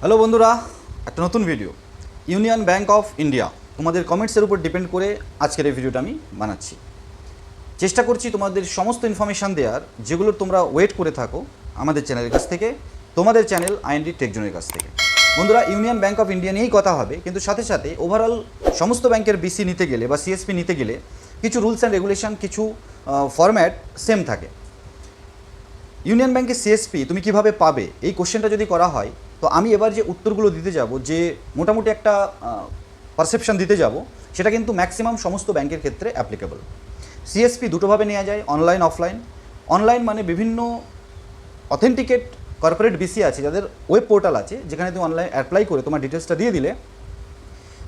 Hello বন্ধুরা, একটা নতুন video union Bank of India তোমাদের কমেন্টসের উপর ডিপেন্ড করে আজকের এই ভিডিওটা আমি বানাচ্ছি। চেষ্টা করছি তোমাদের সমস্ত ইনফরমেশান দেওয়ার যেগুলো তোমরা ওয়েট করে থাকো আমাদের চ্যানেলের কাছ থেকে, তোমাদের চ্যানেল আইএনডি টেকজোনের কাছ থেকে। বন্ধুরা, ইউনিয়ন ব্যাংক অফ ইন্ডিয়া নিয়েই কথা হবে, কিন্তু সাথে সাথে ওভারঅল সমস্ত ব্যাংকের বিসি নিতে গেলে বা সিএসপি নিতে গেলে কিছু রুলস অ্যান্ড রেগুলেশন, কিছু ফরম্যাট সেম থাকে। ইউনিয়ন ব্যাংকের সিএসপি তুমি কিভাবে পাবে, এই কোশ্চেনটা যদি করা হয়, তো আমি এবার যে উত্তরগুলো দিতে যাব, যে মোটামুটি একটা পারসেপশন দিতে যাব, সেটা কিন্তু ম্যাক্সিমাম সমস্ত ব্যাংকের ক্ষেত্রে অ্যাপ্লিকেবল। সিএসপি দুটোভাবে নেওয়া যায়, অনলাইন অফলাইন। অনলাইন মানে বিভিন্ন অথেন্টিকেট কর্পোরেট বিসি আছে যাদের ওয়েব পোর্টাল আছে, যেখানে তুমি অনলাইন অ্যাপ্লাই করে তোমার ডিটেলসটা দিয়ে দিলে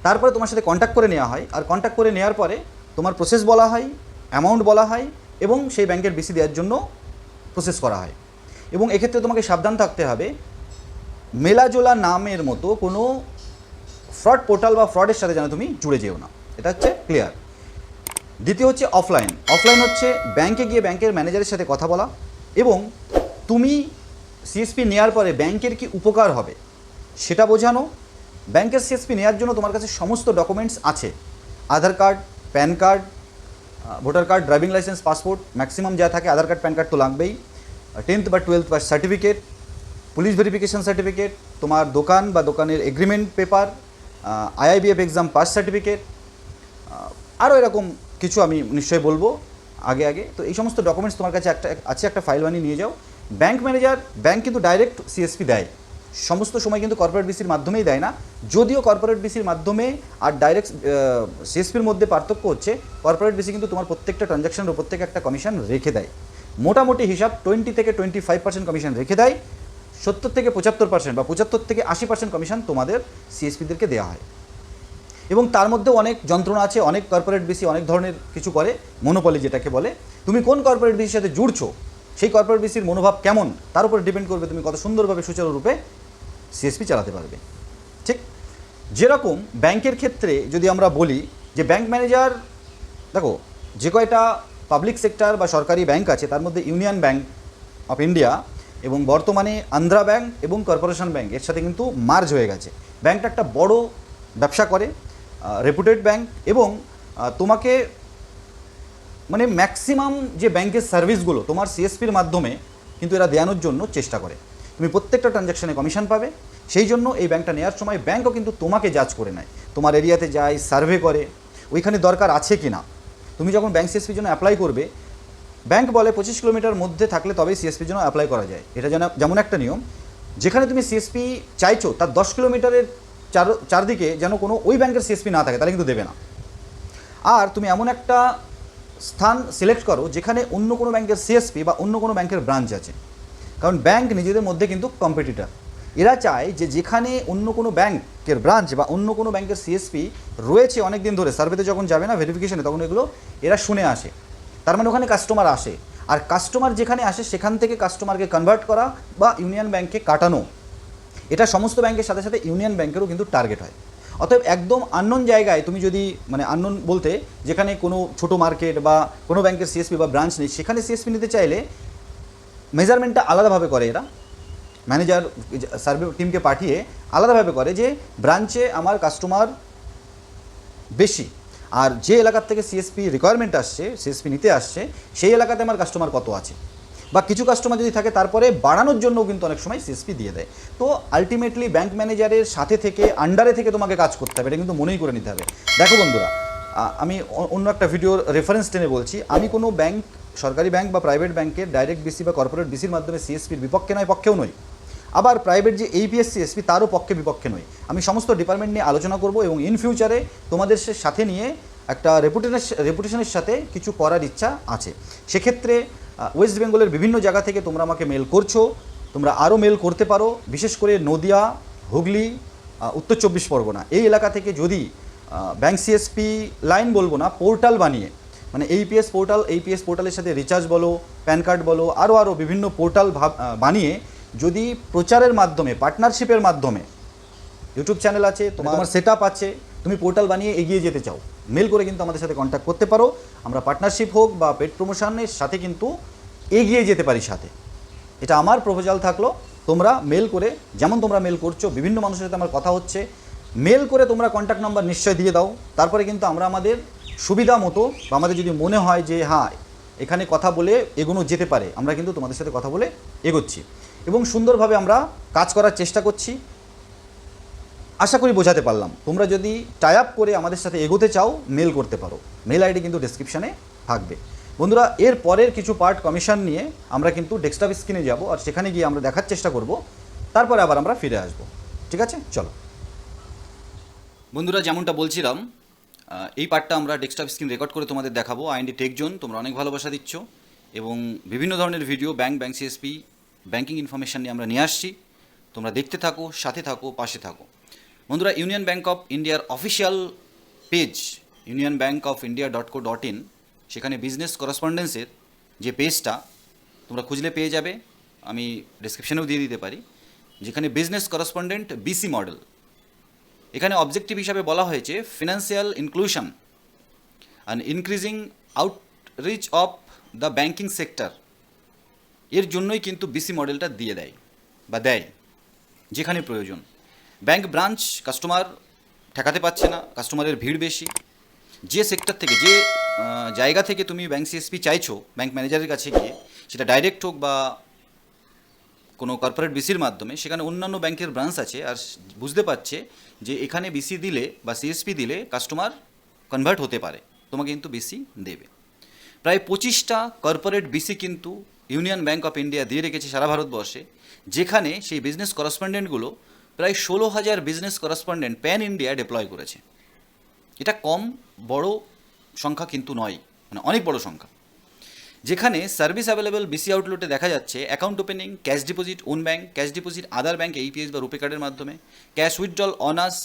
তারপরে তোমার সাথে কন্ট্যাক্ট করে নেওয়া হয়, আর কন্ট্যাক্ট করে নেওয়ার পরে তোমার প্রসেস বলা হয়, অ্যামাউন্ট বলা হয় এবং সেই ব্যাংকের বিসি দেওয়ার জন্য প্রসেস করা হয়। এবং এক্ষেত্রে তোমাকে সাবধান থাকতে হবে, মেলাজোলা নামের মতো কোনো ফ্রড পোর্টাল বা ফ্রডের সাথে যেন তুমি জুড়ে যেও না, এটা হচ্ছে ক্লিয়ার। দ্বিতীয় হচ্ছে অফলাইন। অফলাইন হচ্ছে ব্যাংকে গিয়ে ব্যাংকের ম্যানেজারের সাথে কথা বলা এবং তুমি সিএসপি নেওয়ার পরে ব্যাংকের কি উপকার হবে সেটা বোঝানো। ব্যাংকের সিএসপি নেওয়ার জন্য তোমার কাছে সমস্ত ডকুমেন্টস আছে, Aadhaar card, PAN card, voter card, driving licence, passport, maximum যা থাকে। আধার কার্ড, প্যান কার্ড তো লাগবেই, 10th বা 12th pass certificate, police verification certificate, তোমার দোকান বা দোকানের agreement paper, IIBF exam pass certificate, আরও এরকম কিছু আমি নিশ্চয়ই বলবো আগে। তো এই সমস্ত ডকুমেন্টস তোমার কাছে একটা ফাইল বানিয়ে নিয়ে যাও। ব্যাংক ম্যানেজার, ব্যাংক কিন্তু ডাইরেক্ট সিএসপি দেয়, সমস্ত সময় কিন্তু কর্পোরেট বিসির মাধ্যমেই দেয় না। যদিও কর্পোরেট বিসির মাধ্যমে আর ডাইরেক্ট সিএসপির মধ্যে পার্থক্য হচ্ছে, কর্পোরেট বিসি কিন্তু তোমার প্রত্যেকটা ট্রানজ্যাকশনের উপর থেকে একটা কমিশন রেখে দেয়। মোটামুটি হিসাব 20 থেকে 25% কমিশন রেখে দেয়, 70 থেকে 75% বা 75 থেকে 80% কমিশন তোমাদের সিএসপিদেরকে দেওয়া হয়। এবং তার মধ্যেও অনেক যন্ত্রণা আছে, অনেক কর্পোরেট বিসি অনেক ধরনের কিছু করে, মনোপলি যেটাকে বলে। তুমি কোন কর্পোরেট বিসির সাথে জুড়ছো, সেই কর্পোরেট বিসির মনোভাব কেমন, তার উপর ডিপেন্ড করবে তুমি কত সুন্দরভাবে সুচারুরূপে সিএসপি চালাতে পারবে। ঠিক যেরকম ব্যাংকের ক্ষেত্রে যদি আমরা বলি যে ব্যাংক ম্যানেজার, দেখো যে কয়টা পাবলিক সেক্টর বা সরকারি ব্যাংক আছে তার মধ্যে ইউনিয়ন ব্যাংক অফ ইন্ডিয়া এবং বর্তমানে আন্ধ্রা ব্যাংক এবং কর্পোরেশন ব্যাংক এর সাথে কিন্তু মার্জ হয়ে গেছে। ব্যাংকটা একটা বড় ব্যবসা করে, রেপুটেড ব্যাংক, এবং তোমাকে মানে ম্যাক্সিমাম যে ব্যাংকের সার্ভিসগুলো তোমার সিএসপির মাধ্যমে কিন্তু এরা দেওয়ানোর জন্য চেষ্টা করে। তুমি প্রত্যেকটা ট্রানজ্যাকশানে কমিশন পাবে। সেই জন্য এই ব্যাংকটা নেওয়ার সময় ব্যাংকও কিন্তু তোমাকে জাজ করে নেয়, তোমার এরিয়াতে যায়, সার্ভে করে ওইখানে দরকার আছে কি না। তুমি যখন ব্যাংক সিএসপির জন্য অ্যাপ্লাই করবে, ব্যাংক বলে 25 কিলোমিটার মধ্যে থাকলে তবেই সিএসপির জন্য অ্যাপ্লাই করা যায়। এটা যেমন একটা নিয়ম, যেখানে তুমি সিএসপি চাইছো তার 10 কিলোমিটারের চারদিকে যেন কোনো ওই ব্যাংকের সিএসপি না থাকে, তাহলে কিন্তু দেবে না। আর তুমি এমন একটা স্থান সিলেক্ট করো যেখানে অন্য কোনো ব্যাংকের সিএসপি বা অন্য কোনো ব্যাংকের ব্রাঞ্চ আছে, কারণ ব্যাংক নিজেদের মধ্যে কিন্তু কম্পিটিটর। এরা চায় যে যেখানে অন্য কোনো ব্যাংকের ব্রাঞ্চ বা অন্য কোনো ব্যাংকের সিএসপি রয়েছে অনেক দিন ধরে, সার্ভেতে যখন যাবে না ভেরিফিকেশনে, তখন এগুলো এরা শুনে আসে। তার মানে ওখানে কাস্টমার আসে, আর কাস্টমার যেখানে আসে সেখান থেকে কাস্টমারকে কনভার্ট করা বা ইউনিয়ন ব্যাংকে কাটানো, এটা সমস্ত ব্যাংকের সাথে সাথে ইউনিয়ন ব্যাংকেরও কিন্তু টার্গেট হয়। অতএব একদম আননোন জায়গায় তুমি যদি, মানে আননোন বলতে যেখানে কোনো ছোটো মার্কেট বা কোনো ব্যাংকের সিএসপি বা ব্রাঞ্চ নেই, সেখানে সিএসপি নিতে চাইলে মেজারমেন্টটা আলাদাভাবে করে এরা, ম্যানেজার সার্ভে টিমকে পাঠিয়ে আলাদাভাবে করে যে ব্রাঞ্চে আমার কাস্টমার বেশি, আর যে এলাকার থেকে সিএসপি রিকোয়ারমেন্ট আসছে, সিএসপি নিতে আসছে, সেই এলাকাতে আমার কাস্টমার কত আছে, বা কিছু কাস্টমার যদি থাকে তারপরে বাড়ানোর জন্যও কিন্তু অনেক সময় সিএসপি দিয়ে দেয়। তো আলটিমেটলি ব্যাংক ম্যানেজারের সাথে থেকে, আন্ডারে থেকে তোমাকে কাজ করতে হবে, এটা কিন্তু মনেই করে নিতে হবে। দেখো বন্ধুরা, আমি অন্য একটা ভিডিওর রেফারেন্স টেনে বলছি, আমি কোনো ব্যাংক, সরকারি ব্যাংক বা প্রাইভেট ব্যাংকের ডাইরেক্ট বিসি বা কর্পোরেট বিসির মাধ্যমে সিএসপির বিপক্ষে নয়, পক্ষেও নই। আবার প্রাইভেট যে এইপিএস সিএসপি তারও পক্ষে বিপক্ষে নই। আমি সমস্ত ডিপার্টমেন্ট নিয়ে আলোচনা করব এবং ইন ফিউচারে তোমাদের সাথে নিয়ে একটা রেপুটেশনের সাথে কিছু করার ইচ্ছা আছে। সেক্ষেত্রে ওয়েস্ট বেঙ্গলের বিভিন্ন জায়গা থেকে তোমরা আমাকে মেল করছো, তোমরা আরও মেল করতে পারো। বিশেষ করে নদিয়া, হুগলি, উত্তর 24 পরগনা এই এলাকা থেকে যদি ব্যাংক সিএসপি লাইন বলবো না, পোর্টাল বানিয়ে, মানে এইপিএস পোর্টালের সাথে রিচার্জ বলো, প্যান কার্ড বলো, আরও বিভিন্ন পোর্টাল বানিয়ে যদি প্রচারের মাধ্যমে, পার্টনারশিপের মাধ্যমে, ইউটিউব চ্যানেল আছে, তোমার সেটআপ আছে, তুমি পোর্টাল বানিয়ে এগিয়ে যেতে চাও, মেল করে কিন্তু আমাদের সাথে কন্ট্যাক্ট করতে পারো। আমরা পার্টনারশিপ হোক বা পেড প্রমোশনের সাথে কিন্তু এগিয়ে যেতে পারি সাথে। এটা আমার প্রপোজাল থাকলো, তোমরা মেল করে, যেমন তোমরা মেল করছো, বিভিন্ন মানুষের সাথে আমার কথা হচ্ছে, মেল করে তোমরা কন্ট্যাক্ট নাম্বার নিশ্চয় দিয়ে দাও। তারপরে কিন্তু আমরা আমাদের সুবিধা মতো বা আমাদের যদি মনে হয় যে হ্যাঁ এখানে কথা বলে এগোনো যেতে পারে, আমরা কিন্তু তোমাদের সাথে কথা বলে এগোচ্ছি এবং সুন্দরভাবে আমরা কাজ করার চেষ্টা করছি। আশা করি বোঝাতে পারলাম। তোমরা যদি টাই আপ করে আমাদের সাথে এগোতে চাও, মেল করতে পারো। মেল আইডি কিন্তু ডেসক্রিপশানে থাকবে। বন্ধুরা, এর পরের কিছু পার্ট কমিশন নিয়ে আমরা কিন্তু ডেস্কটপ স্ক্রিনে যাব, আর সেখানে গিয়ে আমরা দেখার চেষ্টা করব, তারপরে আবার আমরা ফিরে আসব। ঠিক আছে, চলো বন্ধুরা, যেমনটা বলছিলাম, এই পার্টটা আমরা ডেস্কটপ স্ক্রিন রেকর্ড করে তোমাদের দেখাবো। আইএনডি টেক জোন, তোমরা অনেক ভালোবাসা দিচ্ছ এবং বিভিন্ন ধরনের video bank CSP banking information নিয়ে আমরা নিয়ে আসছি। তোমরা দেখতে থাকো, সাথে থাকো, পাশে থাকো। বন্ধুরা, ইউনিয়ন ব্যাংক অফ ইন্ডিয়ার অফিসিয়াল পেজ unionbankofindia.co.in, সেখানে বিজনেস করেসপন্ডেন্সের যে পেজটা তোমরা খুঁজলে পেয়ে যাবে, আমি ডেসক্রিপশনেও দিয়ে দিতে পারি, যেখানে বিজনেস করেসপন্ডেন্ট বিসি মডেল। এখানে অবজেক্টিভ হিসাবে বলা হয়েছে financial inclusion and increasing outreach of the banking sector. এর জন্যই কিন্তু বিসি মডেলটা দিয়ে দেয় বা দেয় যেখানে প্রয়োজন। ব্যাংক ব্রাঞ্চ কাস্টমার ঠেকাতে পারছে না, কাস্টমারের ভিড় বেশি। যে সেক্টর থেকে, যে জায়গা থেকে তুমি ব্যাংক সিএসপি চাইছো ব্যাংক ম্যানেজারের কাছে গিয়ে, সেটা ডাইরেক্ট হোক বা কোনো কর্পোরেট বিসির মাধ্যমে, সেখানে অন্যান্য ব্যাংকের ব্রাঞ্চ আছে, আর বুঝতে পারছে যে এখানে বিসি দিলে বা সিএসপি দিলে কাস্টমার কনভার্ট হতে পারে, তোমাকে কিন্তু বিসি দেবে। প্রায় 25টা কর্পোরেট বিসি কিন্তু ইউনিয়ন ব্যাংক অফ ইন্ডিয়া দিয়ে রেখেছে সারা ভারতবর্ষে, যেখানে সেই বিজনেস করেসপন্ডেন্টগুলো প্রায় 16,000 business correspondent pan India deploy করেছে। এটা কম বড় সংখ্যা কিন্তু নয়, মানে অনেক বড় সংখ্যা। যেখানে সার্ভিস অ্যাভেলেবল বিসি আউটলেটে দেখা যাচ্ছে account opening, cash deposit own bank, cash deposit other bank AEPS বা রুপে কার্ডের মাধ্যমে, cash withdrawal on us,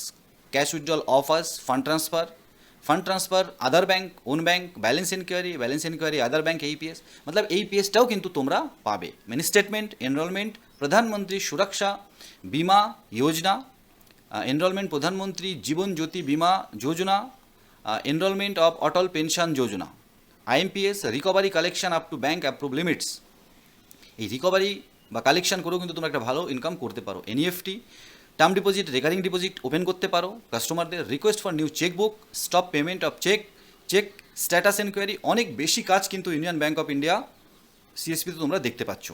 cash withdrawal off us, fund transfer other bank own bank, balance enquiry other bank AEPS. মতলব এইপিএসটাও কিন্তু তোমরা পাবে। Mini statement, enrolment, প্রধানমন্ত্রী সুরক্ষা বিমা যোজনা, এনরোলমেন্ট প্রধানমন্ত্রী Jeevan Jyoti Bima Yojana, enrolment of Atal pension Yojana, IMPS, recovery collection up to bank approve limits. এই রিকভারি বা কালেকশন করেও কিন্তু তোমরা একটা ভালো ইনকাম করতে পারো। NEFT, term deposit, recurring deposit open করতে পারো। কাস্টমারদের request for new chequebook, stop payment of cheque status enquiry, অনেক বেশি কাজ কিন্তু ইউনিয়ন ব্যাংক অফ ইন্ডিয়া সিএসপিতে তোমরা দেখতে পাচ্ছ।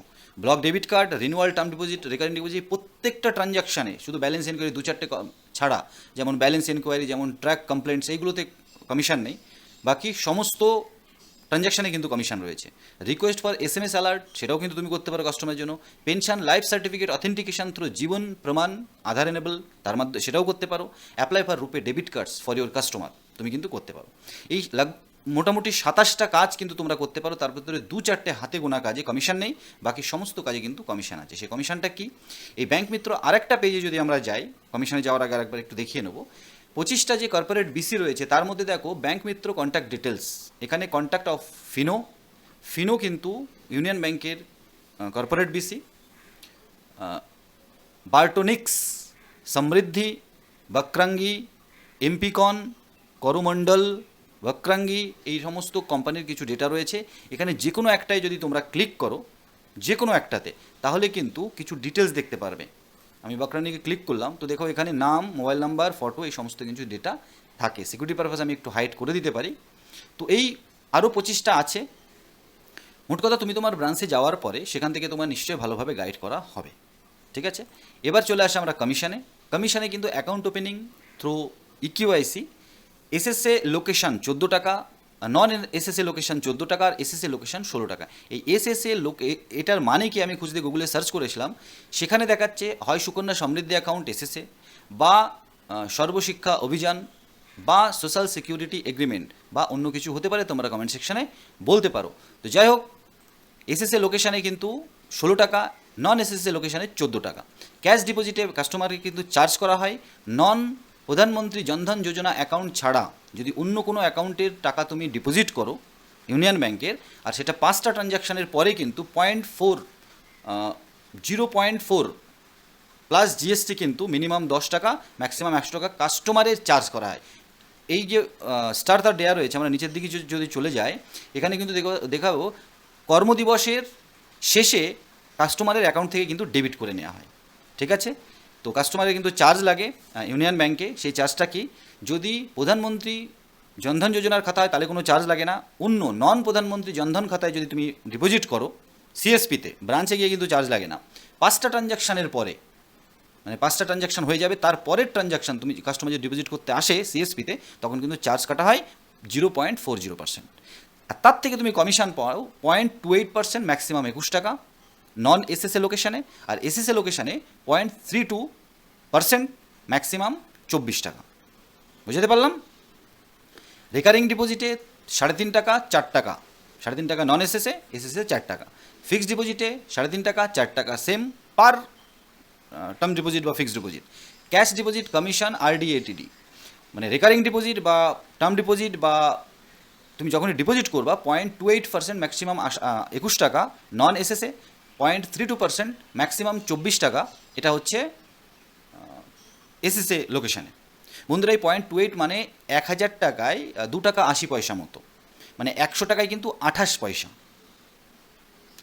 Block debit card, renewal term deposit, recurring deposit, প্রত্যেকটা ট্রানজাকশানে, শুধু ব্যালেন্স এনকোয়ারি 2-4টে ছাড়া, যেমন ব্যালেন্স এনকোয়ারি, যেমন ট্র্যাক কমপ্লেন্টস, এইগুলোতে কমিশন নেই। বাকি সমস্ত ট্রানজাকশানে কিন্তু কমিশন রয়েছে। রিকোয়েস্ট ফর এসএমএস অ্যালার্ট, সেটাও কিন্তু তুমি করতে পারো কাস্টমারের জন্য। Pension life certificate authentication through Jeevan Pramaan Aadhaar enable, তার মাধ্যমে সেটাও করতে পারো। Apply for RuPay debit cards for your customer, তুমি কিন্তু করতে পারো। এই মোটামুটি 27টা কাজ কিন্তু তোমরা করতে পারো। তার ভিতরে 2-4টে হাতে গোনা কাজে কমিশন নেই, বাকি সমস্ত কাজে কিন্তু কমিশন আছে। সেই কমিশনটা কি? এই ব্যাংক মিত্র আরেকটা পেজে যদি আমরা যাই, কমিশনে যাওয়ার আগে আরেকবার একটু দেখিয়ে নেবো। 25টা যে কর্পোরেট বিসি রয়েছে তার মধ্যে দেখো ব্যাংক মিত্র কন্ট্যাক্ট ডিটেলস, এখানে কন্ট্যাক্ট অফ ফিনো কিন্তু ইউনিয়ন ব্যাংকের কর্পোরেট বিসি, বার্টোনিক্স, সমৃদ্ধি, বক্রাঙ্গি, এমপিকন, করমণ্ডল, বক্রাঙ্গি, এই সমস্ত কোম্পানির কিছু ডেটা রয়েছে। এখানে যে কোনো একটাই যদি তোমরা ক্লিক করো, যে কোনো একটাতে, তাহলে কিন্তু কিছু ডিটেলস দেখতে পারবে। আমি বক্রাঙ্গিকে ক্লিক করলাম, তো দেখো এখানে নাম, মোবাইল নাম্বার, ফটো, এই সমস্ত কিছু ডেটা থাকে। সিকিউরিটি পারপাস আমি একটু হাইড করে দিতে পারি। তো এই আরও 25টা আছে। মোট কথা, তুমি তোমার ব্রাঞ্চে যাওয়ার পরে সেখান থেকে তোমার নিশ্চয়ই ভালোভাবে গাইড করা হবে। ঠিক আছে, এবার চলে আসে আমরা কমিশনে কিন্তু account opening through EQIC, SSA location 14 টাকা, নন এসএসএ লোকেশন 14 টাকা, আর এসএসএ লোকেশন 16 টাকা। এই এসএসএ এটার মানে কি আমি খুঁজতে গুগলে সার্চ করেছিলাম, সেখানে দেখাচ্ছে হয় সুকন্যা সমৃদ্ধি অ্যাকাউন্ট এসএসএ, বা সর্বশিক্ষা অভিযান, বা সোশ্যাল সিকিউরিটি এগ্রিমেন্ট, বা অন্য কিছু হতে পারে। তোমরা কমেন্ট সেকশানে বলতে পারো। তো যাই হোক, এসএসএ লোকেশানে কিন্তু 16 টাকা, নন এসএসএ লোকেশানে 14 টাকা। ক্যাশ ডিপোজিটে কাস্টমারকে কিন্তু চার্জ করা হয়। নন প্রধানমন্ত্রী জনধন যোজনা অ্যাকাউন্ট ছাড়া যদি অন্য কোনো অ্যাকাউন্টের টাকা তুমি ডিপোজিট করো ইউনিয়ন ব্যাংকের, আর সেটা 5টা ট্রানজ্যাকশানের পরে কিন্তু 0.4 প্লাস জিএসটি কিন্তু মিনিমাম 10 টাকা, ম্যাক্সিমাম 100 টাকা কাস্টমারের চার্জ করা হয়। এই যে স্টার তার দেওয়া রয়েছে, আমরা নিচের দিকে যদি চলে যাই, এখানে কিন্তু দেখাবো কর্মদিবসের শেষে কাস্টমারের অ্যাকাউন্ট থেকে কিন্তু ডেবিট করে নেওয়া হয়। ঠিক আছে, তো কাস্টমারের কিন্তু চার্জ লাগে ইউনিয়ন ব্যাংকে। সেই চার্জটা কি, যদি প্রধানমন্ত্রী জনধন যোজনার খাতা হয় তাহলে কোনো চার্জ লাগে না। অন্য নন প্রধানমন্ত্রী জনধন খাতায় যদি তুমি ডিপোজিট করো সিএসপিতে, ব্রাঞ্চে গিয়ে কিন্তু চার্জ লাগে না। 5টা ট্রানজ্যাকশানের পরে, মানে 5টা ট্রানজ্যাকশান হয়ে যাবে, তারপরের ট্রানজ্যাকশান তুমি কাস্টমার যদি ডিপোজিট করতে আসে সিএসপিতে, তখন কিন্তু চার্জ কাটা হয় 0.40%। আর তার থেকে তুমি কমিশন পাও 0.28%, ম্যাক্সিমাম 21 টাকা নন এসএসএ লোকেশানে। আর এসএসএ লোকেশানে 0.32%, ম্যাক্সিমাম 24 টাকা। বুঝতে পারলাম? রেকারিং ডিপোজিটে 3.5 টাকা 4 টাকা, 3.5 টাকা নন এসএসএ, এসএসএ 4 টাকা। ফিক্সড ডিপোজিটে 3.5 টাকা 4 টাকা সেম পার টার্ম ডিপোজিট বা fixed deposit. Cash deposit commission RD ATD, মানে রেকারিং ডিপোজিট বা টার্ম ডিপোজিট বা তুমি যখনই ডিপোজিট করবা 0.28%, ম্যাক্সিমাম 21 টাকা নন এসএসএ, 0.32%, ম্যাক্সিমাম 24 টাকা। এটা হচ্ছে এসএসএ লোকেশানে। বন্ধুরা এই 0.28 মানে 1000 টাকায় 2 টাকা 80 পয়সা মতো, মানে 100 টাকায় কিন্তু 28 পয়সা।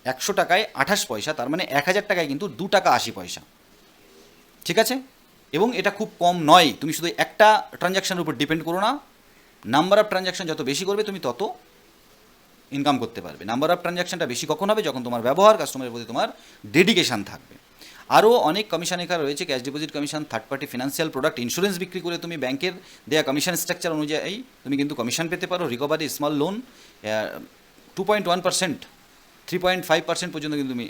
100 টাকায় 28 পয়সা, তার মানে 1000 টাকায় কিন্তু 2 টাকা 80 পয়সা। ঠিক আছে, এবং এটা খুব কম নয়। তুমি শুধু একটা ট্রানজ্যাকশানের উপর ডিপেন্ড করো না, নাম্বার অফ ট্রানজ্যাকশান যত বেশি করবে তুমি তত ইনকাম করতে পারবে। নাম্বার অফ ট্রানজ্যাকশানটা বেশি কখন হবে, যখন তোমার ব্যবহার, কাস্টমারের প্রতি তোমার ডেডিকেশান থাকবে। আরও অনেক কমিশন এখানে রয়েছে, cash deposit commission, third party financial product, insurance বিক্রি করে তুমি ব্যাংকের দেওয়া কমিশন স্ট্রাকচার অনুযায়ী তুমি কিন্তু কমিশন পেতে পারো। রিকভারি স্মল লোন 2.1%, 3.5% পর্যন্ত কিন্তু তুমি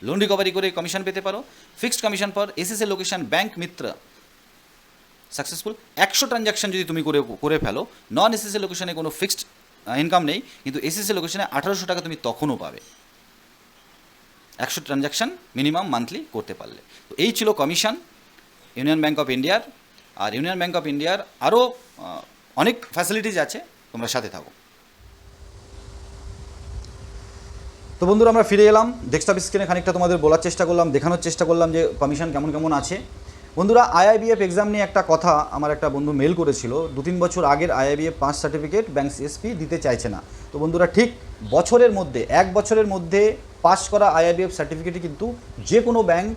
লোন রিকভারি করে কমিশন পেতে পারো। ফিক্সড কমিশন পর এসএসএ লোকেশন ব্যাংক মিত্র সাকসেসফুল 100 ট্রানজ্যাকশন যদি তুমি করে ফেলো, নন এসএসএ লোকেশনে কোনো ফিক্সড ইনকাম নেই, কিন্তু এসএসএ লোকেশনে 1800 টাকা তুমি তখনও পাবে 100 ট্রানজ্যাকশান মিনিমাম মান্থলি করতে পারলে। তো এই ছিল কমিশন ইউনিয়ন ব্যাংক অফ ইন্ডিয়ার। আর ইউনিয়ন ব্যাংক অফ ইন্ডিয়ার আরও অনেক ফ্যাসিলিটিস আছে, তোমরা সাথে থাকো। তো বন্ধুরা আমরা ফিরে এলাম। ডেস্কটপ স্ক্রিনে খানিকটা তোমাদের বলার চেষ্টা করলাম, দেখানোর চেষ্টা করলাম যে কমিশন কেমন কেমন আছে। বন্ধুরা আইআইবিএফ এক্সাম নিয়ে একটা কথা আমার একটা বন্ধু মেল করেছিল, 2-3 বছর আগের IIBF pass certificate bank CSP দিতে চাইছে না। তো বন্ধুরা ঠিক বছরের মধ্যে, 1 বছরের মধ্যে পাস করা আইআইবিএফ সার্টিফিকেটই কিন্তু যে কোনো ব্যাংক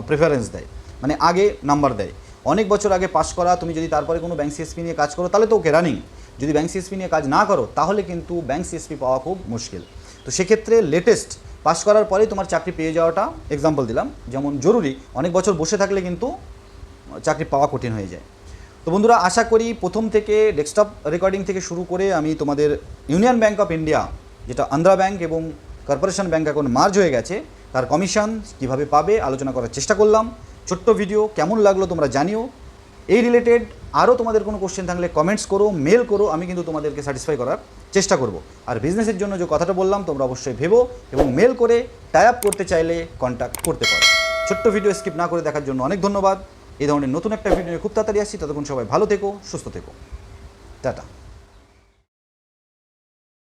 প্রেফারেন্স দেয়, মানে আগে নাম্বার দেয়। অনেক বছর আগে পাস করা, তুমি যদি তারপরে কোনো ব্যাংক সিএসপি নিয়ে কাজ করো তাহলে তো ওকে রানিং। যদি ব্যাংক সিএসপি নিয়ে কাজ না করো তাহলে কিন্তু ব্যাংক সিএসপি পাওয়া খুব মুশকিল। তো সেক্ষেত্রে লেটেস্ট পাস করার পরেই তোমার চাকরি পেয়ে যাওয়াটা এক্সাম্পল দিলাম যেমন জরুরি। অনেক বছর বসে থাকলে কিন্তু চাকরি পাওয়া কঠিন হয়ে যায়। তো বন্ধুরা আশা করি প্রথম থেকে ডেস্কটপ রেকর্ডিং থেকে শুরু করে আমি তোমাদের ইউনিয়ন ব্যাংক অফ ইন্ডিয়া, যেটা আন্ধ্রা ব্যাংক এবং কর্পোরেশন ব্যাংক এখন মার্জ হয়ে গেছে, তার কমিশন কীভাবে পাবে আলোচনা করার চেষ্টা করলাম। ছোট্ট ভিডিও কেমন লাগলো তোমরা জানিও। এই রিলেটেড আরও তোমাদের কোনো কোশ্চেন থাকলে কমেন্টস করো, মেল করো, আমি কিন্তু তোমাদেরকে স্যাটিসফাই করার চেষ্টা করব। আর বিজনেসের জন্য যে কথাটা বললাম তোমরা অবশ্যই ভেবো এবং মেল করে টাই আপ করতে চাইলে কন্ট্যাক্ট করতে পারো। ছোট্ট ভিডিও স্কিপ না করে দেখার জন্য অনেক ধন্যবাদ। এই ধরনের নতুন একটা ভিডিও খুব তাড়াতাড়ি আসছি, ততক্ষণ সবাই ভালো থেকো, সুস্থ থেকো, টাটা।